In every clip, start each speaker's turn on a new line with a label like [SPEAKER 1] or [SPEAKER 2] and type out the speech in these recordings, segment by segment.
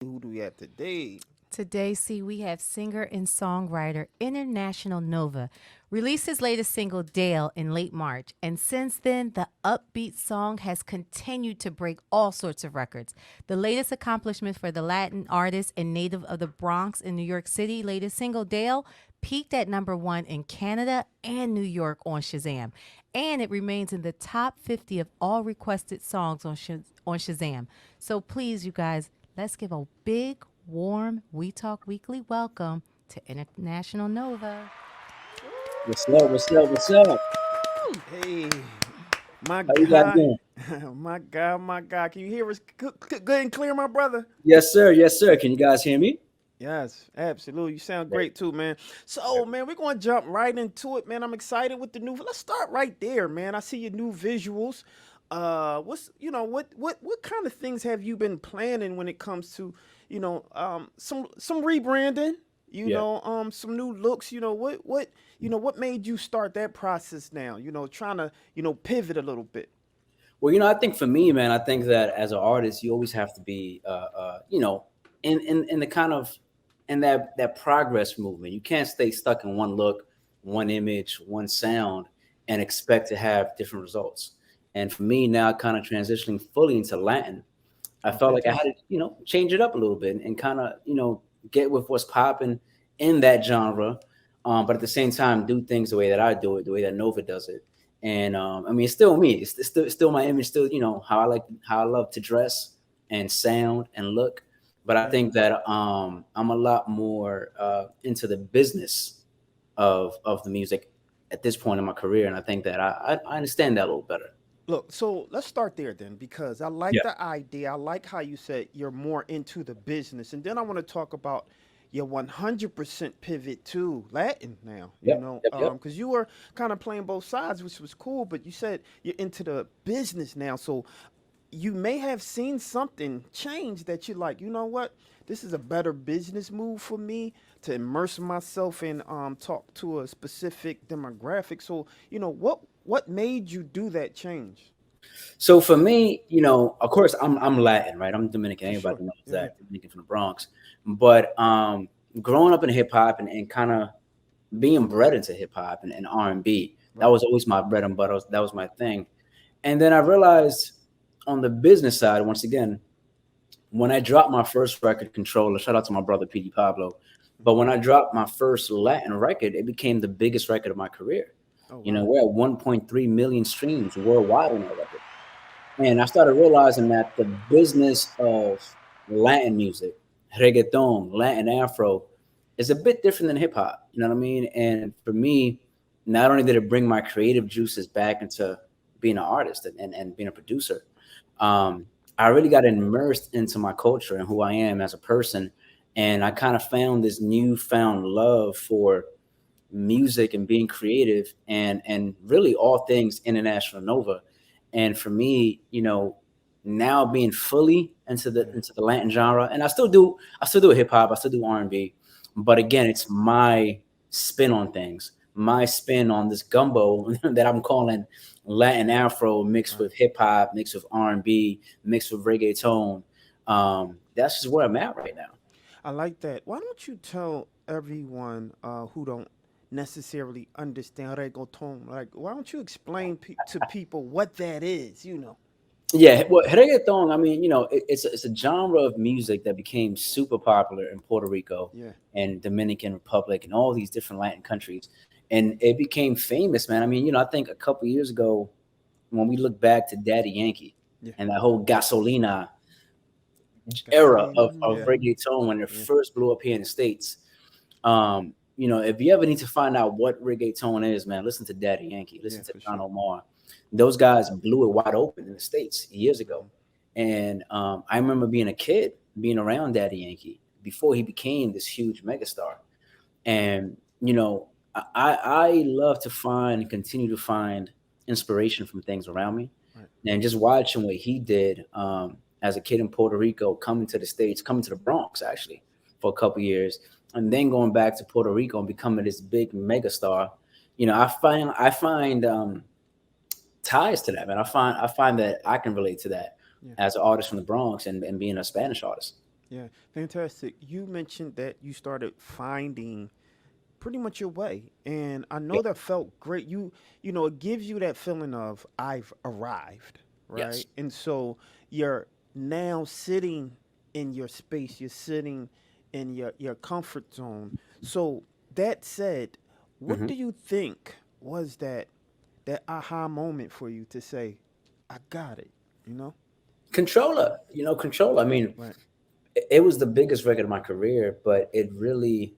[SPEAKER 1] Who do we have today?
[SPEAKER 2] Today, see, we have singer and songwriter International Nova released his latest single, Dale, in late March. And since then, the upbeat song has continued to break all sorts of records. The latest accomplishment for the Latin artist and native of the Bronx in New York City, latest single, Dale, peaked at number one in Canada and New York on Shazam. And it remains in the top 50 of all requested songs on Shazam. So please, you guys, let's give a big, warm We Talk Weekly welcome to International Nova.
[SPEAKER 3] What's up? What's up? What's up?
[SPEAKER 1] Hey, my
[SPEAKER 3] How you guys
[SPEAKER 1] God,
[SPEAKER 3] doing?
[SPEAKER 1] my God, my God. Can you hear us good and clear, my brother?
[SPEAKER 3] Yes, sir. Yes, sir. Can you guys hear me?
[SPEAKER 1] Yes, absolutely. You sound
[SPEAKER 3] Great.
[SPEAKER 1] great too, man. So,
[SPEAKER 3] Great.
[SPEAKER 1] man, we're going to jump right into it, man. I'm excited with the new. Let's start right there, man. I see your new visuals. What's what kind of things have you been planning when it comes to some rebranding?
[SPEAKER 3] Yeah.
[SPEAKER 1] Some new looks. What made you start that process now? Trying to pivot a little bit.
[SPEAKER 3] Well, I think for me, man, I think that as an artist, you always have to be, in the kind of in that progress movement. You can't stay stuck in one look, one image, one sound, and expect to have different results. And for me now, kind of transitioning fully into Latin, I
[SPEAKER 1] Oh,
[SPEAKER 3] felt like I had to,
[SPEAKER 1] fantastic.
[SPEAKER 3] change it up a little bit and kind of, get with what's popping in that genre, but at the same time, do things the way that I do it, the way that Nova does it. And I mean, it's still me. It's still my image. Still, how I love to dress and sound and look. But I
[SPEAKER 1] Right.
[SPEAKER 3] think that I'm a lot more into the business of the music at this point in my career, and I think that I understand that a little better.
[SPEAKER 1] Look, so let's start there then, because I like
[SPEAKER 3] Yeah.
[SPEAKER 1] the idea. I like how you said you're more into the business. And then I want to talk about your 100% pivot to Latin now,
[SPEAKER 3] Yep. Yep. Yep.
[SPEAKER 1] because you were kind of playing both sides, which was cool, but you said you're into the business now. So you may have seen something change that you're like, you know what? This is a better business move for me to immerse myself and talk to a specific demographic. So, what made you do that change?
[SPEAKER 3] So for me, of course, I'm Latin, right? I'm Dominican.
[SPEAKER 1] For sure.
[SPEAKER 3] Anybody knows
[SPEAKER 1] Yeah, yeah.
[SPEAKER 3] that, Dominican from the Bronx. But growing up in hip hop and kind of being bred into hip hop and R&B, that
[SPEAKER 1] Right.
[SPEAKER 3] was always my bread and butter. That was my thing. And then I realized on the business side, once again, when I dropped my first record, Controller, shout out to my brother PD Pablo. But when I dropped my first Latin record, it became the biggest record of my career.
[SPEAKER 1] Oh wow.
[SPEAKER 3] We're at 1.3 million streams worldwide on that record. And I started realizing that the business of Latin music, reggaeton, Latin Afro, is a bit different than hip hop. You know what I mean? And for me, not only did it bring my creative juices back into being an artist and being a producer, I really got immersed into my culture and who I am as a person. And I kind of found this newfound love for music and being creative and really all things International Nova. And for me, now being fully
[SPEAKER 1] Yeah.
[SPEAKER 3] into the Latin genre, and I still do hip hop, I still do R&B, but again, it's my spin on things, my spin on this gumbo that I'm calling Latin Afro mixed
[SPEAKER 1] Right.
[SPEAKER 3] with hip hop, mixed with R&B, mixed with reggaeton. That's just where I'm at right now.
[SPEAKER 1] I like that. Why don't you tell everyone who don't necessarily understand reggaeton? Like, why don't you explain to people what that is?
[SPEAKER 3] Yeah, well, reggaeton. I mean, it's a genre of music that became super popular in Puerto Rico
[SPEAKER 1] Yeah.
[SPEAKER 3] and Dominican Republic and all these different Latin countries, and it became famous, man. I mean, I think a couple years ago, when we look back to Daddy Yankee
[SPEAKER 1] Yeah.
[SPEAKER 3] and that whole Gasolina era
[SPEAKER 1] Gasolina.
[SPEAKER 3] of
[SPEAKER 1] Yeah.
[SPEAKER 3] reggaeton when it
[SPEAKER 1] Yeah.
[SPEAKER 3] first blew up here in the States. If you ever need to find out what reggaeton is, man, listen to Daddy Yankee, listen
[SPEAKER 1] Yeah.
[SPEAKER 3] to
[SPEAKER 1] For
[SPEAKER 3] Don
[SPEAKER 1] sure.
[SPEAKER 3] Omar. Those guys blew it wide open in the States years ago.
[SPEAKER 1] Hmm.
[SPEAKER 3] And I remember being a kid, being around Daddy Yankee before he became this huge megastar. And, I love to find and continue to find inspiration from things around me.
[SPEAKER 1] Right.
[SPEAKER 3] And just watching what he did as a kid in Puerto Rico, coming to the States, coming to the Bronx actually for a couple years, and then going back to Puerto Rico and becoming this big megastar. I find ties to that, man. I find that I can relate to that
[SPEAKER 1] Yeah.
[SPEAKER 3] as an artist from the Bronx and being a Spanish artist.
[SPEAKER 1] Yeah, fantastic. You mentioned that you started finding pretty much your way, and I
[SPEAKER 3] Yeah.
[SPEAKER 1] know that felt great. You know, it gives you that feeling of I've arrived,
[SPEAKER 3] Yes.
[SPEAKER 1] right? And so you're now sitting in your space. You're sitting in your comfort zone. So that said, what
[SPEAKER 3] Hmm.
[SPEAKER 1] do you think was that aha moment for you to say, I got it? You know,
[SPEAKER 3] Controller, Controller. I mean,
[SPEAKER 1] right?
[SPEAKER 3] it was the biggest record of my career, but it really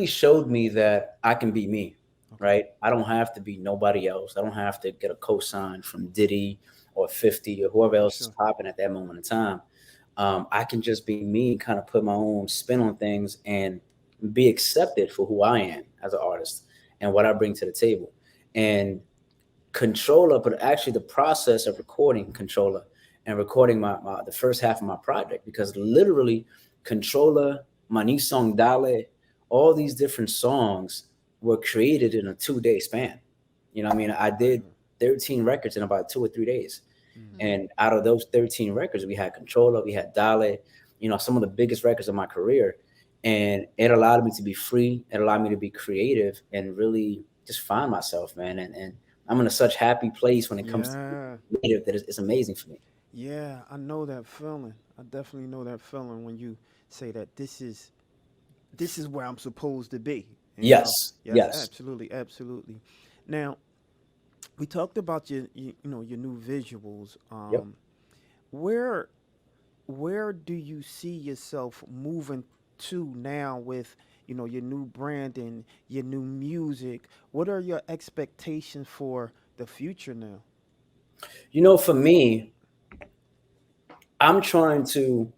[SPEAKER 3] showed me that I can be me,
[SPEAKER 1] Okay,
[SPEAKER 3] right? I don't have to be nobody else. I don't have to get a cosign from Diddy or 50 or whoever
[SPEAKER 1] for
[SPEAKER 3] else is
[SPEAKER 1] sure.
[SPEAKER 3] popping at that moment in time. I can just be me and kind of put my own spin on things and be accepted for who I am as an artist and what I bring to the table. And Controller, but actually the process of recording Controller and recording my the first half of my project, because literally Controller, my new song Dale, all these different songs were created in a 2 day span. I mean, I did 13 records in about 2 or 3 days.
[SPEAKER 1] Mm.
[SPEAKER 2] Mm.
[SPEAKER 3] And out of those 13 records, we had Controller, we had Dale, some of the biggest records of my career. And it allowed me to be free. It allowed me to be creative and really just find myself, man. And I'm in a such happy place when it comes to
[SPEAKER 1] Yeah.
[SPEAKER 3] creative that it's amazing for me.
[SPEAKER 1] Yeah, I know that feeling. I definitely know that feeling when you say that this is where I'm supposed to be. You know.
[SPEAKER 3] Yes,
[SPEAKER 1] Yes,
[SPEAKER 3] yes.
[SPEAKER 1] absolutely, absolutely. Now, we talked about your new visuals.
[SPEAKER 3] Yep.
[SPEAKER 1] Where where do you see yourself moving to now with your new brand and your new music? What are your expectations for the future now?
[SPEAKER 3] For me, I'm trying to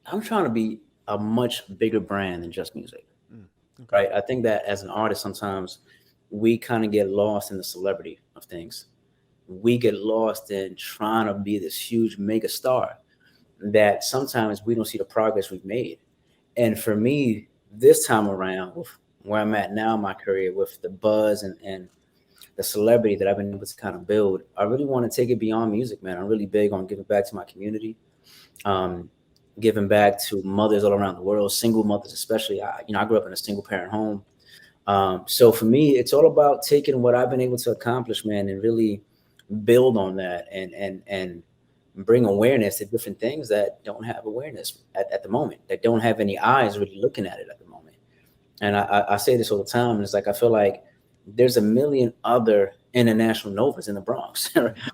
[SPEAKER 3] I'm trying to be a much bigger brand than just music,
[SPEAKER 1] Mm, okay.
[SPEAKER 3] right? I think that as an artist, sometimes we kind of get lost in the celebrity of things. We get lost in trying to be this huge mega star that sometimes we don't see the progress we've made. And for me, this time around, with where I'm at now in my career, with the buzz and the celebrity that I've been able to kind of build, I really want to take it beyond music, man. I'm really big on giving back to my community, um, giving back to mothers all around the world, single mothers especially. I grew up in a single parent home. So for me, it's all about taking what I've been able to accomplish, man, and really build on that and bring awareness to different things that don't have awareness at the moment, that don't have any eyes really looking at it at the moment. And I say this all the time. And it's like I feel like there's a million other international Novas in the Bronx.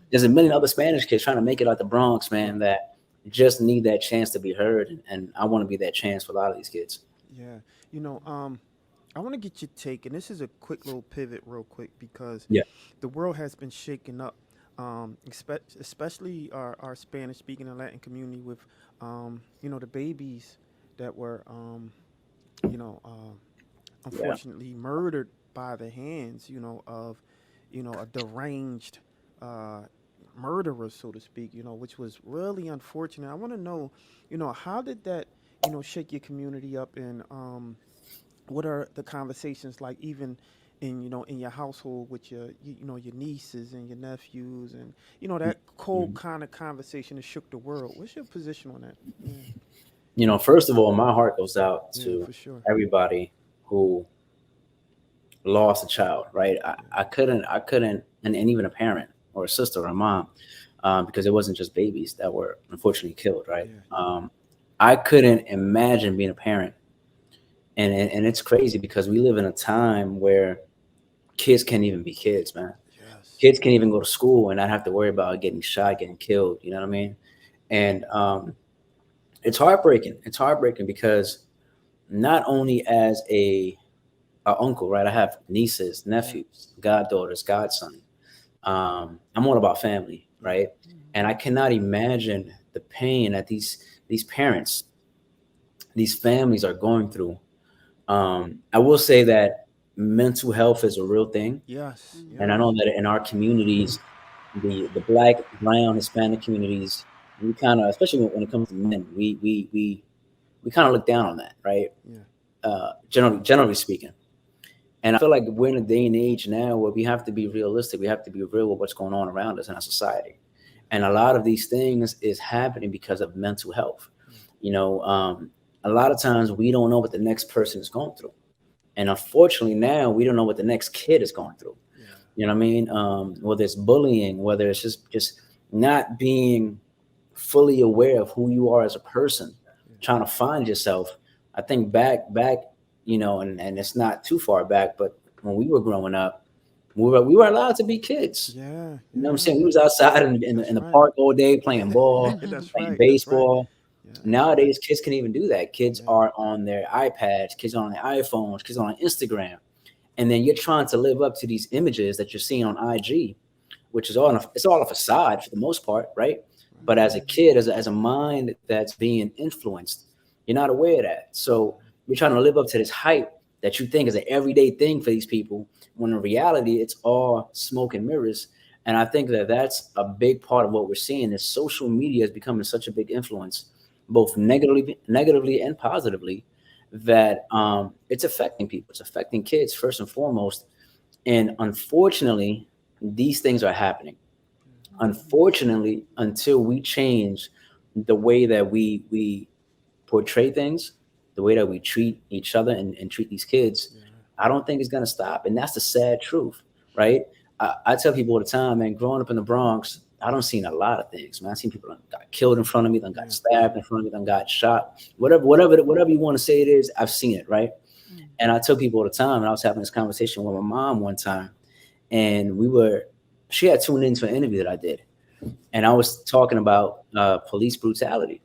[SPEAKER 3] There's a million other Spanish kids trying to make it out the Bronx,
[SPEAKER 1] Sure.
[SPEAKER 3] man, that just need that chance to be heard. And I want to be that chance for a lot of these kids.
[SPEAKER 1] Yeah. You know, I want to get your take, and this is a quick little pivot, real quick, because
[SPEAKER 3] Yeah.
[SPEAKER 1] the world has been shaken up, especially our Spanish speaking and Latin community with, the babies that were, you know,
[SPEAKER 3] Yeah.
[SPEAKER 1] unfortunately murdered by the hands, of, a deranged uh, murderer, so to speak, which was really unfortunate. I want to know, how did that, shake your community up, and what are the conversations like, even in your household with your nieces and your nephews, and that cold
[SPEAKER 3] Mhm.
[SPEAKER 1] kind of conversation that shook the world. What's your position on that? Yeah,
[SPEAKER 3] First of all, my heart goes out
[SPEAKER 1] yeah,
[SPEAKER 3] to
[SPEAKER 1] for sure.
[SPEAKER 3] everybody who lost a child, right?
[SPEAKER 1] Yeah,
[SPEAKER 3] I couldn't, and even a parent or a sister or a mom, because it wasn't just babies that were unfortunately killed, right?
[SPEAKER 1] yeah,
[SPEAKER 3] I couldn't imagine being a parent, and it's crazy because we live in a time where kids can't even be kids, man.
[SPEAKER 1] yes,
[SPEAKER 3] Kids can't even go to school and not have to worry about getting shot, getting killed. You know what I mean? And it's heartbreaking. It's heartbreaking because not only as a uncle, right? I have nieces,
[SPEAKER 1] yeah,
[SPEAKER 3] nephews, goddaughters, godson. I'm all about family,
[SPEAKER 1] yeah,
[SPEAKER 3] right? And I cannot imagine the pain that these parents, these families are going through. I will say that mental health is a real thing,
[SPEAKER 1] yes,
[SPEAKER 3] and I
[SPEAKER 2] Mhm.
[SPEAKER 3] know
[SPEAKER 1] yes,
[SPEAKER 3] that in our communities, the Black, Brown, Hispanic communities, we kind of, especially when it comes to men, we kind of look down on that, right?
[SPEAKER 1] yeah,
[SPEAKER 3] Generally speaking. And I feel like we're in a day and age now where we have to be realistic. We have to be real with what's going on around us in our society. And a lot of these things is happening because of mental health. A lot of times we don't know what the next person is going through. And unfortunately now we don't know what the next kid is going through. You know what I mean? Whether it's bullying, whether it's just not being fully aware of who you are as a person, trying to find yourself. I think back, and it's not too far back, but when we were growing up, we were allowed to be kids.
[SPEAKER 1] Yeah.
[SPEAKER 3] You know what I'm saying? We was outside in the park all day playing ball,
[SPEAKER 1] That's
[SPEAKER 3] playing
[SPEAKER 1] right.
[SPEAKER 3] baseball.
[SPEAKER 1] Yeah.
[SPEAKER 3] Nowadays, kids can't even do that. Kids are on their iPads, kids are on their iPhones, kids are on Instagram. And then you're trying to live up to these images that you're seeing on IG, which is it's all a facade for the most part, right? But as a kid, as a mind that's being influenced, you're not aware of that. So you're trying to live up to this hype that you think is an everyday thing for these people, when in reality, it's all smoke and mirrors. And I think that that's a big part of what we're seeing is social media is becoming such a big influence, both negatively and positively, that it's affecting people. It's affecting kids first and foremost. And unfortunately, these things are happening. Unfortunately, until we change the way that we portray things, the way that we treat each other and treat these kids, I don't think it's going to stop. And that's the sad truth, right? I tell people all the time, man, growing up in the Bronx, I don't seen a lot of things, man. I seen people that got killed in front of me, that got stabbed in front of me, that got shot, whatever you want to say it is, I've seen it, right? And I tell people all the time, and I was having this conversation with my mom one time, and she had tuned into an interview that I did, and I was talking about police brutality.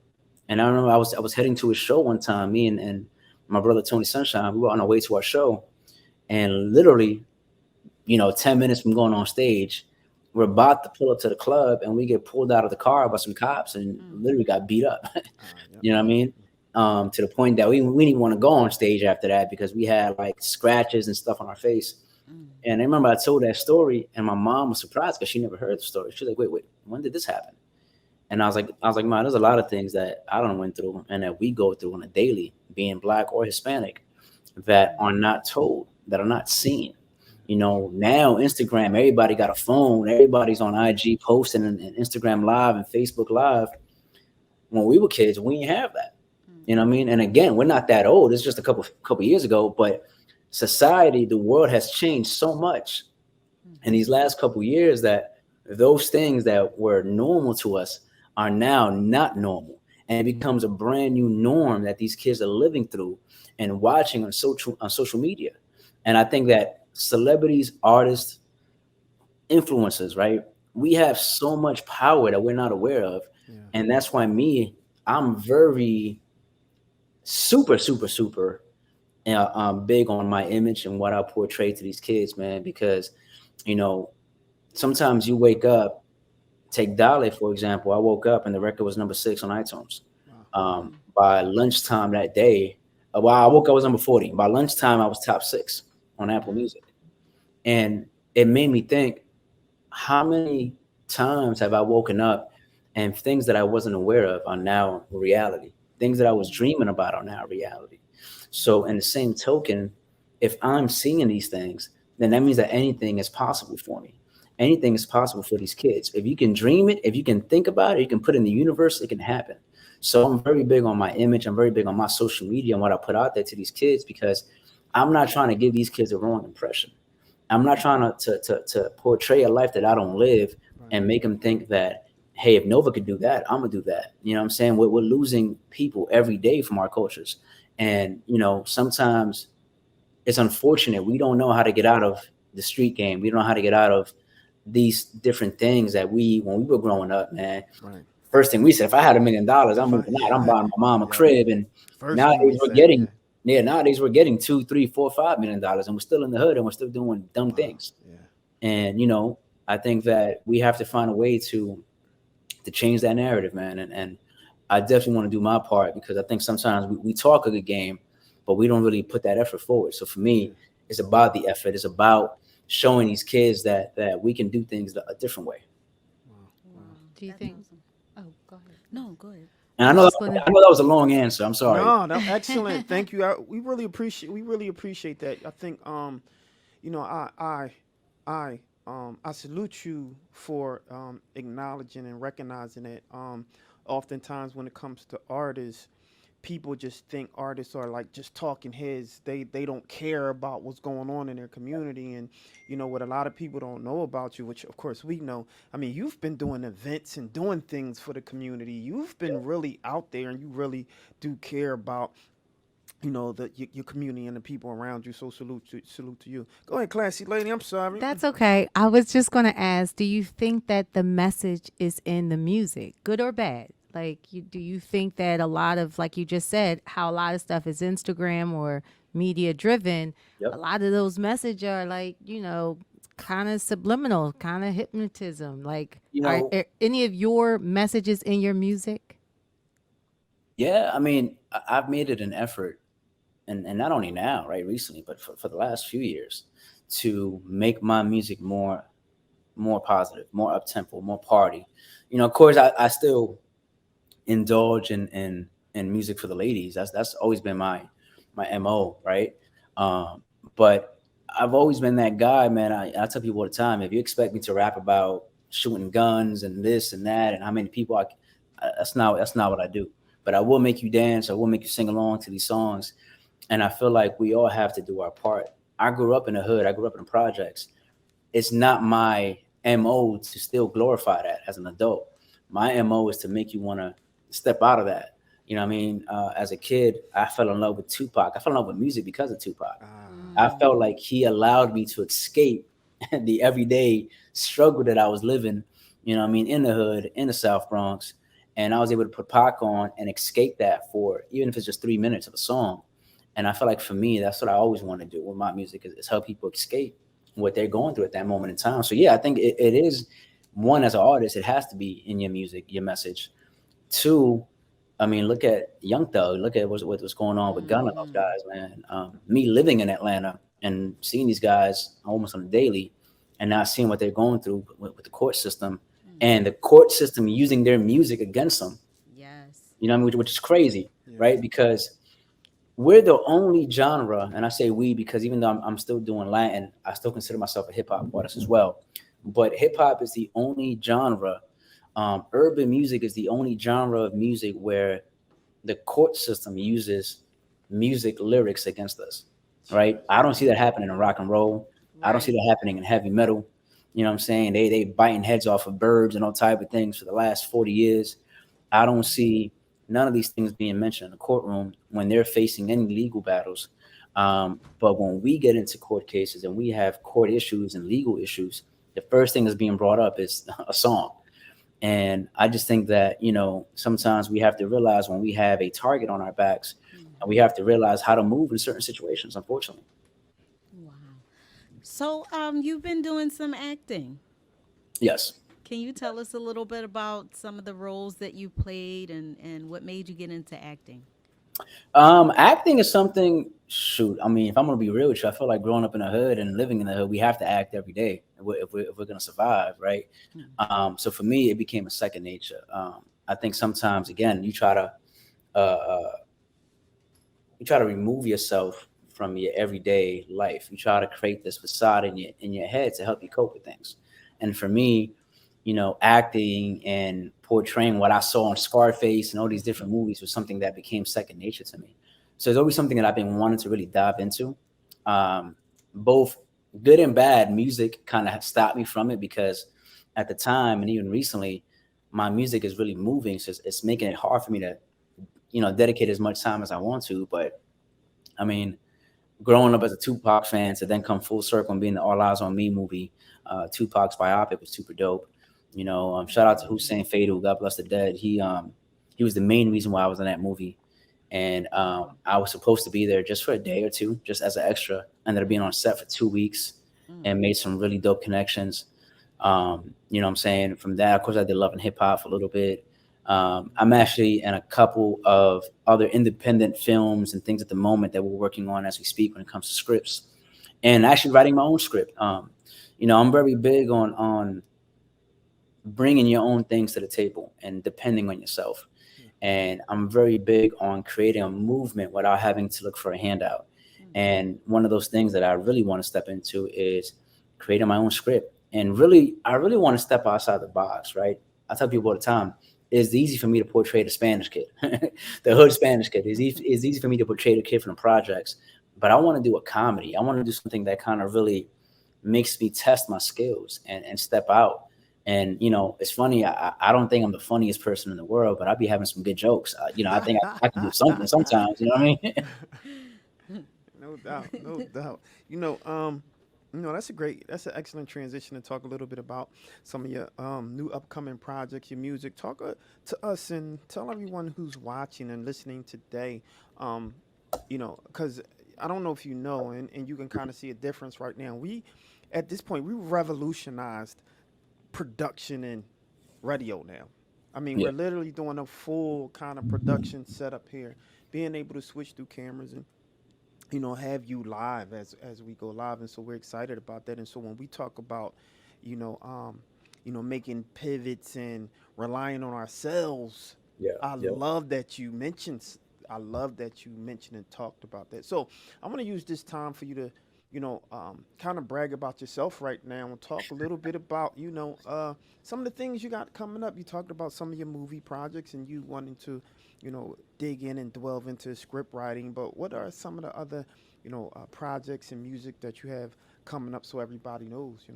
[SPEAKER 3] And I remember I was heading to a show one time, me and my brother Tony Sunshine, we were on our way to our show, and literally, 10 minutes from going on stage, we're about to pull up to the club, and we get pulled out of the car by some cops and literally got beat up. You know what I mean? To the point that we didn't want to go on stage after that because we had like scratches and stuff on our face. And I remember I told that story, and my mom was surprised because she never heard the story. She was like, wait, when did this happen? And I was like, Mom, there's a lot of things that I don't went through and that we go through on a daily, being Black or Hispanic, that are not told, that are not seen. Now Instagram, everybody got a phone, everybody's on IG posting and Instagram Live and Facebook Live. When we were kids, we didn't have that. You know what I mean? And again, we're not that old. It's just a couple years ago, but society, the world has changed so much in these last couple years that those things that were normal to us are now not normal. And it becomes a brand new norm that these kids are living through and watching on social media. And I think that celebrities, artists, influencers, right? We have so much power that we're not aware of. And that's why I'm very super big on my image and what I portray to these kids, man, because, sometimes you wake up, take Dale, for example. I woke up and the record was number 6 on iTunes. By lunchtime that day, I woke up, I was number 40. By lunchtime, I was top 6 on Apple Music. And it made me think, how many times have I woken up and things that I wasn't aware of are now reality? Things that I was dreaming about are now reality. So in the same token, if I'm seeing these things, then that means that anything is possible for me. Anything is possible for these kids. If you can dream it, if you can think about it, you can put it in the universe, it can happen. So I'm very big on my image. I'm very big on my social media and what I put out there to these kids, because I'm not trying to give these kids a wrong impression. I'm not trying to portray a life that I don't live and make them think that, hey, if Nova could do that, I'm gonna do that. You know what I'm saying? We're losing people every day from our cultures. And, sometimes it's unfortunate. We don't know how to get out of the street game. We don't know how to get out of these different things that when we were growing up, man. Right. First thing we said, if I had $1 million, I'm moving out. I'm buying my mom a crib. And nowadays we're getting $2, $3, $4, $5 million, and we're still in the hood and we're still doing dumb things. And I think that we have to find a way to change that narrative, man. And I definitely want to do my part, because I think sometimes we talk a good game, but we don't really put that effort forward. So for me, it's about the effort. It's about showing these kids that we can do things a different way.
[SPEAKER 2] Wow. Do you think? Oh, go ahead.
[SPEAKER 4] No, go ahead.
[SPEAKER 3] And I know that was a long answer. I'm sorry.
[SPEAKER 1] No, that's excellent. Thank you. We really appreciate that. I think I I salute you for acknowledging and recognizing it. Oftentimes, when it comes to artists, people just think artists are like just talking heads. They don't care about what's going on in their community. And you know what a lot of people don't know about you, which of course we know. I mean, you've been doing events and doing things for the community. You've been really out there, and you really do care about your community and the people around you. So salute to you. Go ahead, classy lady. I'm sorry.
[SPEAKER 2] That's okay. I was just going to ask, do you think that the message is in the music, good or bad? Like, do you think that a lot of, like you just said, how a lot of stuff is Instagram or media driven, a
[SPEAKER 3] Yep.
[SPEAKER 2] lot of those messages are like, kind of subliminal, kind of hypnotism. Like,
[SPEAKER 3] You
[SPEAKER 2] are
[SPEAKER 3] know,
[SPEAKER 2] any of your messages in your music?
[SPEAKER 3] yeah, I mean, I've made it an effort, and not only now, right, recently, but for the last few years, to make my music more positive, more up tempo, more party. Of course, I still indulge in music for the ladies. That's always been my MO, right? But I've always been that guy, man. I tell people all the time, if you expect me to rap about shooting guns and this and that and how many people that's not what I do. But I will make you dance. I will make you sing along to these songs. And I feel like we all have to do our part. I grew up in the hood. I grew up in the projects. It's not my MO to still glorify that as an adult. My MO is to make you want to step out of that. You know what I mean? As a kid, I fell in love with Tupac. I fell in love with music because of Tupac. I felt like he allowed me to escape the everyday struggle that I was living, in the hood, in the South Bronx. And I was able to put Pac on and escape that for, even if it's just 3 minutes of a song. And I feel like for me, that's what I always want to do with my music is help people escape what they're going through at that moment in time. So yeah, I think it is one, as an artist, it has to be in your music, your message. Two, I mean, look at Young Thug. Look at what's going on with Gunna and those guys, man. Me living in Atlanta and seeing these guys almost on a daily, and now seeing what they're going through with the court system, and the court system using their music against them.
[SPEAKER 2] Yes.
[SPEAKER 3] You know what I mean? Which is crazy,
[SPEAKER 1] Yeah.
[SPEAKER 3] right? Because we're the only genre, and I say we because even though I'm still doing Latin, I still consider myself a hip hop artist as well. But hip hop is the only genre. Urban music is the only genre of music where the court system uses music lyrics against us, right? I don't see that happening in rock and roll. I don't see that happening in heavy metal. You know what I'm saying? They biting heads off of birds and all type of things for the last 40 years. I don't see none of these things being mentioned in the courtroom when they're facing any legal battles. But when we get into court cases and we have court issues and legal issues, the first thing that's being brought up is a song. And I just think that, sometimes we have to realize when we have a target on our backs, and we have to realize how to move in certain situations, unfortunately.
[SPEAKER 4] Wow. So, you've been doing some acting.
[SPEAKER 3] Yes.
[SPEAKER 4] Can you tell us a little bit about some of the roles that you played and what made you get into acting?
[SPEAKER 3] Acting is something, shoot, I mean, if I'm going to be real with you, I feel like growing up in the hood and living in the hood, we have to act every day if we're going to survive, right? So for me, it became a second nature. I think sometimes, again, uh, uh, you try to remove yourself from your everyday life. You try to create this facade in your head to help you cope with things. And for me, acting and portraying what I saw on Scarface and all these different movies was something that became second nature to me. So it's always something that I've been wanting to really dive into. Both good and bad, music kind of stopped me from it because at the time and even recently, my music is really moving. So it's making it hard for me to, dedicate as much time as I want to. But I mean, growing up as a Tupac fan to then come full circle and being the All Eyes on Me movie, Tupac's biopic was super dope. Shout out to Hussein Fatal, God bless the dead. He was the main reason why I was in that movie, and I was supposed to be there just for a day or two, just as an extra. Ended up being on set for 2 weeks and made some really dope connections. You know what I'm saying? From that, of course, I did Love and Hip Hop for a little bit. I'm actually in a couple of other independent films and things at the moment that we're working on as we speak when it comes to scripts, and actually writing my own script. I'm very big on bringing your own things to the table and depending on yourself. And I'm very big on creating a movement without having to look for a handout. And one of those things that I really want to step into is creating my own script And really, I really want to step outside the box, right? I tell people all the time, it's easy for me to portray the Spanish kid, the hood Spanish kid. It's easy for me to portray the kid from the projects, but I want to do a comedy. I want to do something that kind of really makes me test my skills and step out. And, you know, it's funny. I don't think I'm the funniest person in the world, but I be having some good jokes. You know, I think I can do something sometimes. You know what I mean?
[SPEAKER 1] No doubt, no doubt. That's an excellent transition to talk a little bit about some of your new upcoming projects, your music. Talk to us and tell everyone who's watching and listening today, because I don't know if you know, and you can kind of see a difference right now. At this point, we revolutionized production in radio now. I mean,
[SPEAKER 3] Yeah.
[SPEAKER 1] we're literally doing a full kind of production setup here, being able to switch through cameras and have you live as we go live, and so we're excited about that. And so when we talk about, making pivots and relying on ourselves,
[SPEAKER 3] Yeah.
[SPEAKER 1] I
[SPEAKER 3] Yeah.
[SPEAKER 1] love that you mentioned. I love that you mentioned and talked about that. So I'm gonna use this time for you to, kind of brag about yourself right now and talk a little bit about, some of the things you got coming up. You talked about some of your movie projects and you wanting to dig in and delve into script writing. But what are some of the other, projects and music that you have coming up so everybody knows?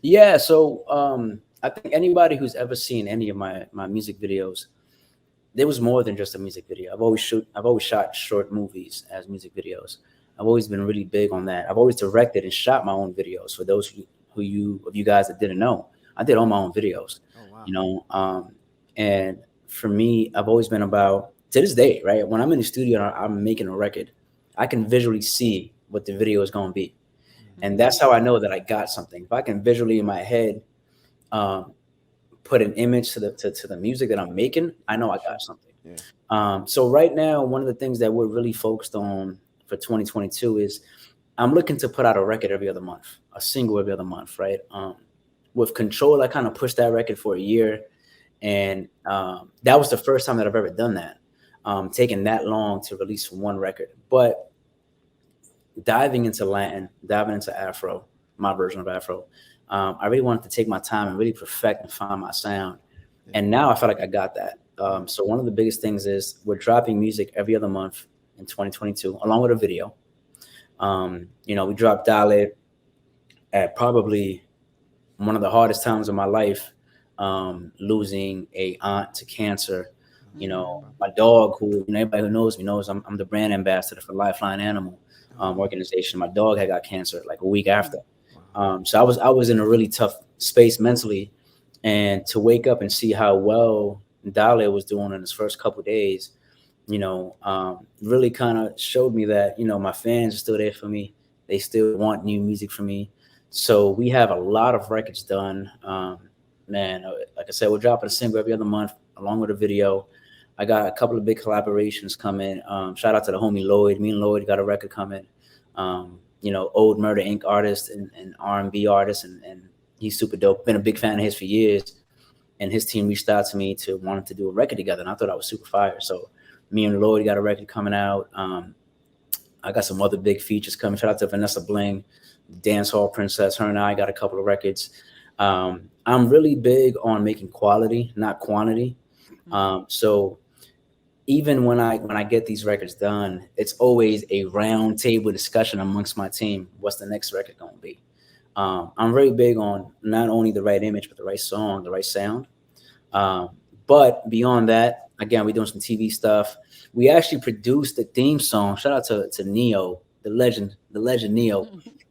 [SPEAKER 3] Yeah. So I think anybody who's ever seen any of my music videos, there was more than just a music video. I've always shot short movies as music videos. I've always been really big on that. I've always directed and shot my own videos. For those of you guys that didn't know, I did all my own videos.
[SPEAKER 1] Oh wow.
[SPEAKER 3] You know, and for me, I've always been about, to this day, right? When I'm in the studio and I'm making a record, I can visually see what the video is going to be, and that's how I know that I got something. If I can visually in my head um, put an image to the music that I'm making, I know I got something.
[SPEAKER 1] Yeah.
[SPEAKER 3] So right now, one of the things that we're really focused on for 2022 is I'm looking to put out a record every other month, a single every other month, right? With Control, I kind of pushed that record for a year, and that was the first time that I've ever done that, taking that long to release one record. But diving into Latin, diving into Afro, my version of Afro, I really wanted to take my time and really perfect and find my sound. And now I feel like I got that. So one of the biggest things is we're dropping music every other month in 2022, along with a video. We dropped Dale at probably one of the hardest times of my life, losing a aunt to cancer. My dog, who everybody who knows me knows I'm the brand ambassador for Lifeline Animal organization. My dog had got cancer like a week after. So I was in a really tough space mentally, and to wake up and see how well Dale was doing in his first couple of days, really kind of showed me that, my fans are still there for me. They still want new music from me. So we have a lot of records done. Like I said, we're dropping a single every other month along with a video. I got a couple of big collaborations coming. Shout out to the homie Lloyd. Me and Lloyd got a record coming. Old Murder Inc. artist and R&B artist, and he's super dope. Been a big fan of his for years. And his team reached out to me to want to do a record together, and I thought I was super fire. So me and Lloyd got a record coming out. I got some other big features coming. Shout out to Vanessa Bling, Dance Hall Princess. Her and I got a couple of records. I'm really big on making quality, not quantity. So even when I get these records done, it's always a round table discussion amongst my team. What's the next record going to be? I'm very big on not only the right image, but the right song, the right sound. But beyond that, again, we're doing some TV stuff. We actually produced the theme song. Shout out to Neo, the legend Neo.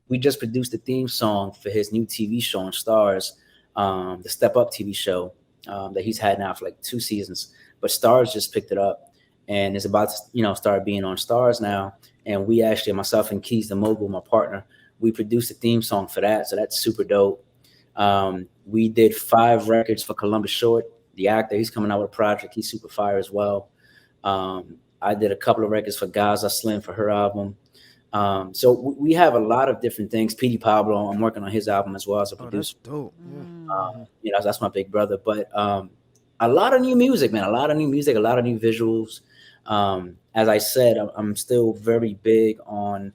[SPEAKER 3] We just produced the theme song for his new TV show on Stars, the Step Up TV show that he's had now for like 2 seasons. But Stars just picked it up and is about to, start being on Stars now. And we actually, myself and Keys the Mogul, my partner, we produced a theme song for that. So that's super dope. We did 5 records for Columbus Short, the actor. He's coming out with a project. He's super fire as well. I did a couple of records for Gaza Slim for her album. So we have a lot of different things. Petey Pablo, I'm working on his album as well as a producer.
[SPEAKER 1] That's dope.
[SPEAKER 3] That's my big brother. But a lot of new music, man. A lot of new music, a lot of new visuals. As I said, I'm still very big on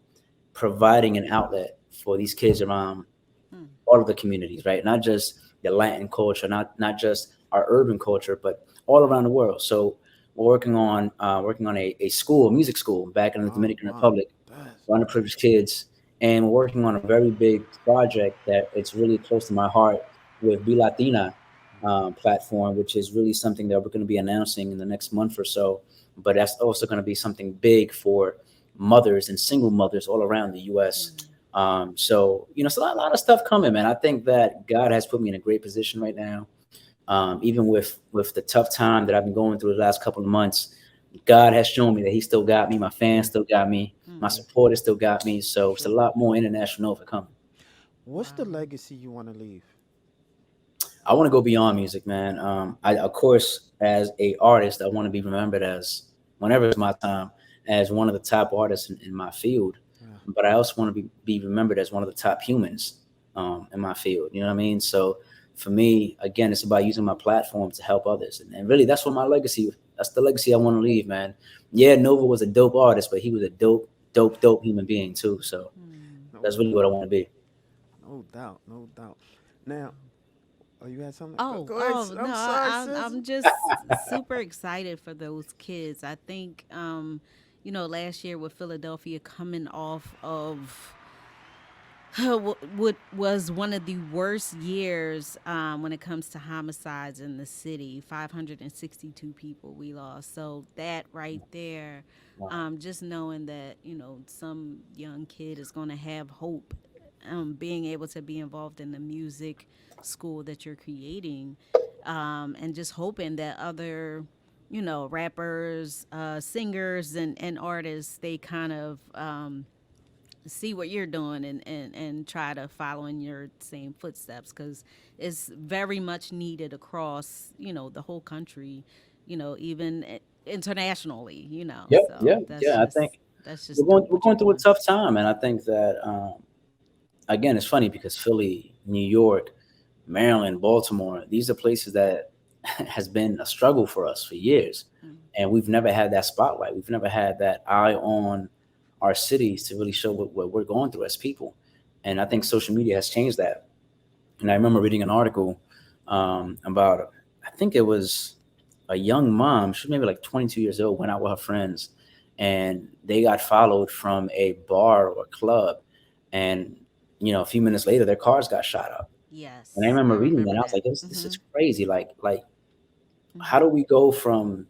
[SPEAKER 3] providing an outlet for these kids around all of the communities, right? Not just the Latin culture, not just our urban culture, but all around the world. So we're working on a school, a music school back in the
[SPEAKER 1] Oh,
[SPEAKER 3] Dominican
[SPEAKER 1] wow.
[SPEAKER 3] Republic
[SPEAKER 1] That's
[SPEAKER 3] for underprivileged kids, and we're working on a very big project that it's really close to my heart with Be Latina platform, which is really something that we're going to be announcing in the next month or so. But that's also going to be something big for mothers and single mothers all around the U.S. So it's a lot of stuff coming, man. I think that God has put me in a great position right now. Even with the tough time that I've been going through the last couple of months, God has shown me that He still got me. My fans still got me. My supporters still got me. So it's a lot more international Nova coming.
[SPEAKER 1] What's the legacy you want to leave?
[SPEAKER 3] I want to go beyond music, man. Of course, as a artist, I want to be remembered as, whenever it's my time, as one of the top artists in my field.
[SPEAKER 1] Yeah.
[SPEAKER 3] But I also want to be remembered as one of the top humans in my field. You know what I mean? So for me, again, it's about using my platform to help others. And really, that's the legacy I want to leave, man. Yeah, Nova was a dope artist, but he was a dope human being too. So
[SPEAKER 1] No
[SPEAKER 3] that's really what I want to be.
[SPEAKER 1] No doubt, no doubt. Now, you had something?
[SPEAKER 4] Oh,
[SPEAKER 1] Go ahead.
[SPEAKER 4] oh no,
[SPEAKER 1] I'm sorry,
[SPEAKER 4] I'm
[SPEAKER 1] sis.
[SPEAKER 4] just super excited for those kids. I think, last year with Philadelphia coming off of what was one of the worst years when it comes to homicides in the city. 562 people we lost. So that right there,
[SPEAKER 3] Wow.
[SPEAKER 4] just knowing that some young kid is going to have hope, being able to be involved in the music school that you're creating, and just hoping that other rappers, singers, and artists, they kind of see what you're doing and try to follow in your same footsteps, because it's very much needed across the whole country, even internationally,
[SPEAKER 3] Yep,
[SPEAKER 4] so
[SPEAKER 3] yeah, yeah. I think
[SPEAKER 4] that's
[SPEAKER 3] we're
[SPEAKER 4] just
[SPEAKER 3] going
[SPEAKER 4] dope
[SPEAKER 3] we're
[SPEAKER 4] what you're
[SPEAKER 3] going through a
[SPEAKER 4] doing.
[SPEAKER 3] tough time, and I think that again, it's funny because Philly, New York, Maryland, Baltimore, these are places that has been a struggle for us for years, and we've never had that spotlight. We've never had that eye on our cities to really show what we're going through as people, and I think social media has changed that. And I remember reading an article about, I think it was a young mom. She was maybe like 22 years old, went out with her friends, and they got followed from a bar or a club. And, a few minutes later, their cars got shot up. And I
[SPEAKER 4] Yes, I
[SPEAKER 3] remember reading that.
[SPEAKER 4] remember
[SPEAKER 3] And I was
[SPEAKER 4] that.
[SPEAKER 3] like, this is crazy. Like, how do we go from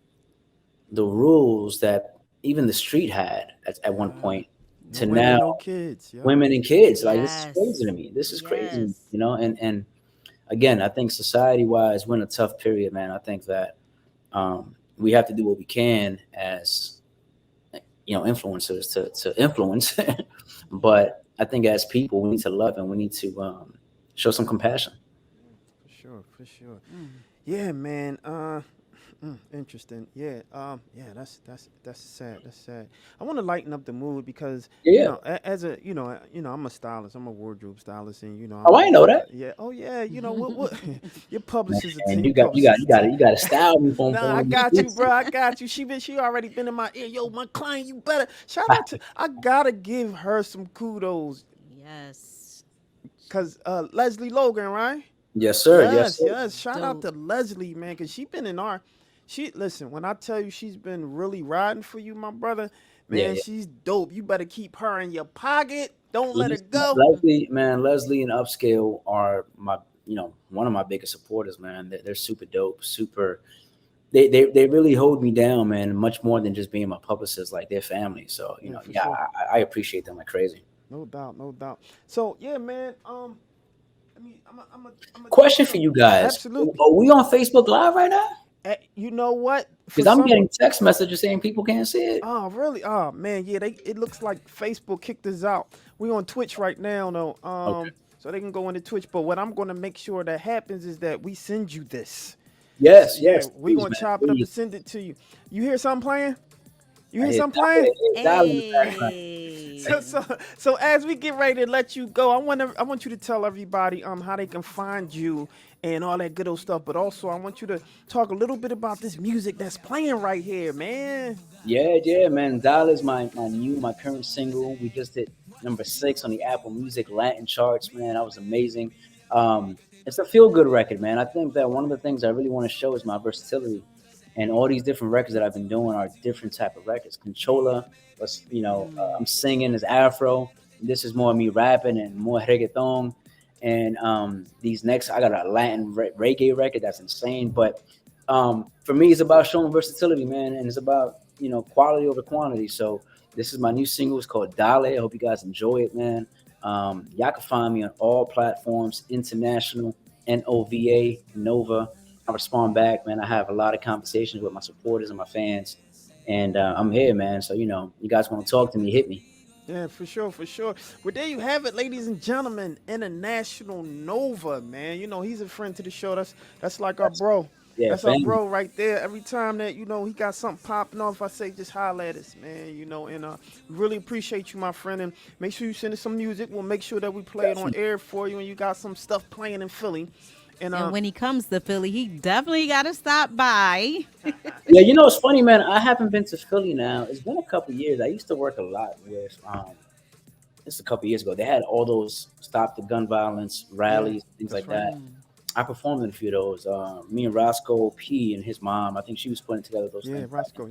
[SPEAKER 3] the rules that even the street had at one
[SPEAKER 1] Yeah.
[SPEAKER 3] point
[SPEAKER 1] No
[SPEAKER 3] to
[SPEAKER 1] women,
[SPEAKER 3] now
[SPEAKER 1] no kids. Yep.
[SPEAKER 3] women and kids? Like, this is crazy
[SPEAKER 4] Yes,
[SPEAKER 3] to me. This is crazy,
[SPEAKER 4] yes.
[SPEAKER 3] and again, I think society wise, we're in a tough period, man. I think that we have to do what we can as influencers to influence, but I think as people, we need to love and we need to show some compassion.
[SPEAKER 1] For sure, for sure. Yeah, man. Interesting. Yeah. Yeah. That's sad. That's sad. I want to lighten up the mood because
[SPEAKER 3] Yeah.
[SPEAKER 1] as a I'm a stylist. I'm a wardrobe stylist, and
[SPEAKER 3] Oh, I know that.
[SPEAKER 1] yeah. Oh yeah. What your publisher's a
[SPEAKER 3] Man,
[SPEAKER 1] team.
[SPEAKER 3] you
[SPEAKER 1] Your
[SPEAKER 3] got you got
[SPEAKER 1] publisher's
[SPEAKER 3] you
[SPEAKER 1] a
[SPEAKER 3] got
[SPEAKER 1] team.
[SPEAKER 3] you got to style me for
[SPEAKER 1] Nah, I
[SPEAKER 3] one of
[SPEAKER 1] got you,
[SPEAKER 3] these.
[SPEAKER 1] bro. I got you. She already been in my ear. Yo, my client, you better shout out to. I gotta give her some kudos,
[SPEAKER 4] Yes.
[SPEAKER 1] cause Leslie Logan, right?
[SPEAKER 3] Yes, sir. Yes,
[SPEAKER 1] Yes,
[SPEAKER 3] sir.
[SPEAKER 1] yes. Shout out
[SPEAKER 4] Dope.
[SPEAKER 1] to Leslie, man, because she been in our. She listen when I tell you she's been really riding for you, my brother.
[SPEAKER 3] Yeah,
[SPEAKER 1] Man,
[SPEAKER 3] yeah.
[SPEAKER 1] she's dope. You better keep her in your pocket. Don't let her go.
[SPEAKER 3] Leslie, man, Leslie and Upscale are one of my biggest supporters, man. They're super dope, super. They really hold me down, man. Much more than just being my publicist, like their family. So
[SPEAKER 1] Yeah, for
[SPEAKER 3] yeah,
[SPEAKER 1] sure.
[SPEAKER 3] I appreciate them like crazy.
[SPEAKER 1] No doubt, no doubt. So yeah, man. I mean, I'm a do
[SPEAKER 3] Question for
[SPEAKER 1] some.
[SPEAKER 3] you guys:
[SPEAKER 1] Absolutely.
[SPEAKER 3] are we on Facebook Live right now?
[SPEAKER 1] You know what? For
[SPEAKER 3] Because I'm
[SPEAKER 1] some.
[SPEAKER 3] getting text messages saying people can't see it.
[SPEAKER 1] Oh, really? Oh, man. Yeah, it looks like Facebook kicked us out. We on Twitch right now, though.
[SPEAKER 3] Okay.
[SPEAKER 1] So they can go into Twitch. But what I'm going to make sure that happens is that we send you this. So,
[SPEAKER 3] Yes,
[SPEAKER 1] yeah,
[SPEAKER 3] yes,
[SPEAKER 1] we
[SPEAKER 3] please,
[SPEAKER 1] going to
[SPEAKER 3] man,
[SPEAKER 1] chop it up and
[SPEAKER 3] please.
[SPEAKER 1] send it to you. You hear something playing? You
[SPEAKER 3] I
[SPEAKER 1] hear
[SPEAKER 3] hear
[SPEAKER 1] something playing?
[SPEAKER 3] dial in the background.
[SPEAKER 4] Hey.
[SPEAKER 1] So as we get ready to let you go, I want you to tell everybody how they can find you and all that good old stuff. But also I want you to talk a little bit about this music that's playing right here, man.
[SPEAKER 3] Yeah, man. Dial is my current single. We just hit number 6 on the Apple Music Latin charts, man. That was amazing. It's a feel good record, man. I think that one of the things I really want to show is my versatility, and all these different records that I've been doing are different type of records. Conchola was, I'm singing is Afro. This is more me rapping and more reggaeton. And these next, I got a Latin reggae record that's insane. But for me, it's about showing versatility, man, and it's about quality over quantity. So this is my new single. It's called Dale. I hope you guys enjoy it, man. Y'all can find me on all platforms, international, NOVA, Nova. I respond back, man. I have a lot of conversations with my supporters and my fans, and I'm here, man. So you guys want to talk to me, hit me.
[SPEAKER 1] Yeah, for sure, for sure. Well, there you have it, ladies and gentlemen. International Nova, man. He's a friend to the show. That's like our bro.
[SPEAKER 3] Yeah,
[SPEAKER 1] That's
[SPEAKER 3] family.
[SPEAKER 1] our bro right there. Every time that he got something popping off, I say just holler at us, man. And really appreciate you, my friend. And make sure you send us some music. We'll make sure that we play it on air for you. And you got some stuff playing in Philly.
[SPEAKER 4] And when he comes to Philly, he definitely got to stop by.
[SPEAKER 3] Yeah, it's funny, man. I haven't been to Philly now. It's been a couple of years. I used to work a lot with. Just a couple of years ago, they had all those stop the gun violence rallies, things like that. I performed in a few of those. Me and Roscoe P and his mom, I think she was putting together those things.
[SPEAKER 1] Roscoe,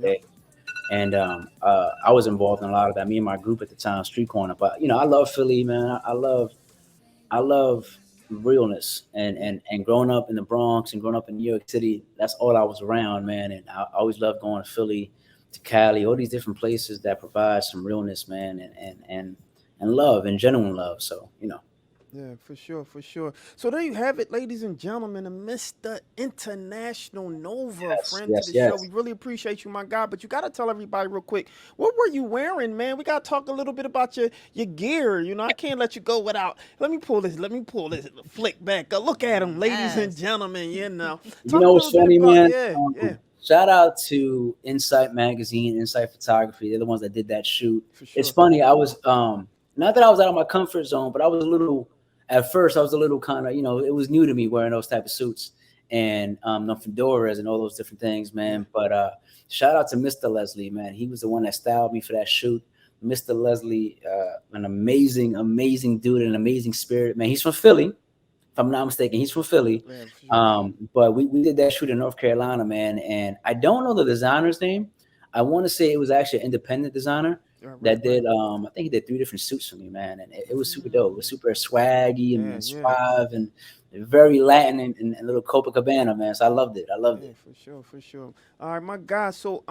[SPEAKER 3] And I was involved in a lot of that. Me and my group at the time, Street Corner. But I love Philly, man. I love realness and growing up in the Bronx and growing up in New York City. That's all I was around, man. And I always loved going to Philly, to Cali, all these different places that provide some realness, man, and love and genuine love. So
[SPEAKER 1] Yeah, for sure, for sure. So there you have it, ladies and gentlemen, Mr. International Nova, friend to the show. We really appreciate you, my guy. But you got to tell everybody real quick, what were you wearing, man? We got to talk a little bit about your gear. I can't let you go without. Let me pull this flick back. Look at him, ladies and gentlemen.
[SPEAKER 3] What's funny, man?
[SPEAKER 1] Yeah.
[SPEAKER 3] Shout out to Insight Magazine, Insight Photography. They're the ones that did that shoot.
[SPEAKER 1] For sure.
[SPEAKER 3] It's funny. I was not that I was out of my comfort zone, but I was a little. At first, I was a little kind of, it was new to me wearing those type of suits and the fedoras and all those different things, man. But shout out to Mr. Leslie, man. He was the one that styled me for that shoot. Mr. Leslie, an amazing, amazing dude, an amazing spirit, man. He's from Philly, if I'm not mistaken. He's from Philly.
[SPEAKER 1] Yeah, sure.
[SPEAKER 3] But we did that shoot in North Carolina, man. And I don't know the designer's name. I want to say it was actually an independent designer. That did I think he did 3 different suits for me, man, and it was super dope. It was super swaggy and suave and very Latin and a little Copacabana, man. So I loved it.
[SPEAKER 1] For sure. All right, my guy. So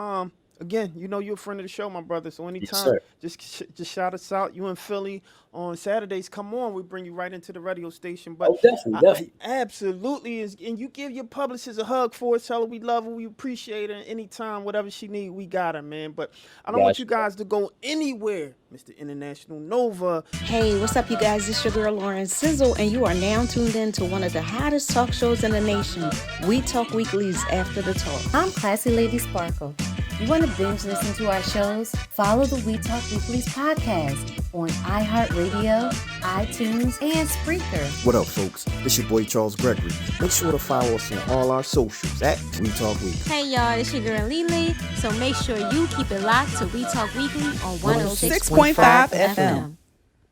[SPEAKER 1] again, you're a friend of the show, my brother. So anytime, just shout us out. You in Philly on Saturdays, come on. We bring you right into the radio station. But
[SPEAKER 3] definitely.
[SPEAKER 1] Absolutely. And you give your publicist a hug for us. Tell her we love her. We appreciate her. Anytime, whatever she need, we got her, man. But I don't want you guys to go anywhere. Mr. International Nova.
[SPEAKER 4] Hey, what's up, you guys? It's your girl, Lauren Sizzle, and you are now tuned in to one of the hottest talk shows in the nation. We Talk Weekly's After the Talk.
[SPEAKER 2] I'm Classy Lady Sparkle. You want to binge listen to our shows? Follow the We Talk Weekly's podcast on iHeartRadio, iTunes, and Spreaker.
[SPEAKER 1] What up, folks? It's your boy Charles Gregory. Make sure to follow us on all our socials at We Talk Weekly.
[SPEAKER 5] Hey, y'all, it's your girl Lele. So make sure you keep it locked to We Talk Weekly on 106.5 FM.